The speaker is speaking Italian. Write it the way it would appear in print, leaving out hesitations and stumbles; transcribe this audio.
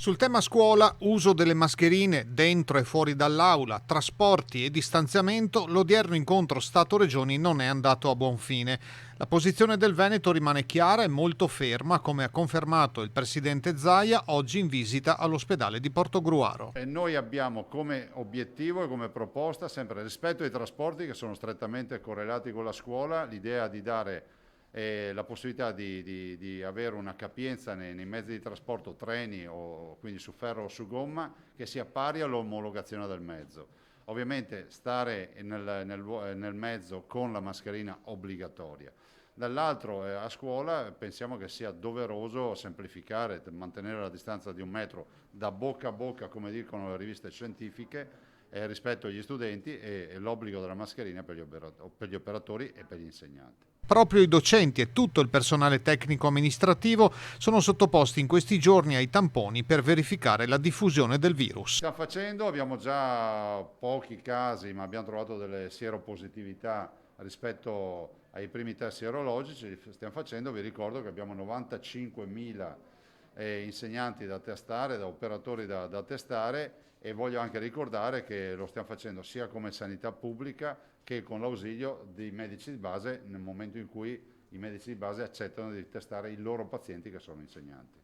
Sul tema scuola, uso delle mascherine dentro e fuori dall'aula, trasporti e distanziamento, l'odierno incontro Stato-Regioni non è andato a buon fine. La posizione del Veneto rimane chiara e molto ferma, come ha confermato il presidente Zaia oggi in visita all'ospedale di Portogruaro. E noi abbiamo come obiettivo e come proposta sempre rispetto ai trasporti che sono strettamente correlati con la scuola, l'idea di dare la possibilità di avere una capienza nei mezzi di trasporto, treni o quindi su ferro o su gomma, che sia pari all'omologazione del mezzo. Ovviamente stare nel mezzo con la mascherina obbligatoria. Dall'altro a scuola pensiamo che sia doveroso semplificare, mantenere la distanza di 1 metro da bocca a bocca, come dicono le riviste scientifiche, rispetto agli studenti e l'obbligo della mascherina per gli operatori e per gli insegnanti. Proprio i docenti e tutto il personale tecnico-amministrativo sono sottoposti in questi giorni ai tamponi per verificare la diffusione del virus. Stiamo facendo, abbiamo già pochi casi, ma abbiamo trovato delle sieropositività rispetto ai primi test sierologici, stiamo facendo, vi ricordo che abbiamo 95.000 insegnanti da testare, da operatori da testare e voglio anche ricordare che lo stiamo facendo sia come sanità pubblica che con l'ausilio dei medici di base nel momento in cui i medici di base accettano di testare i loro pazienti che sono insegnanti.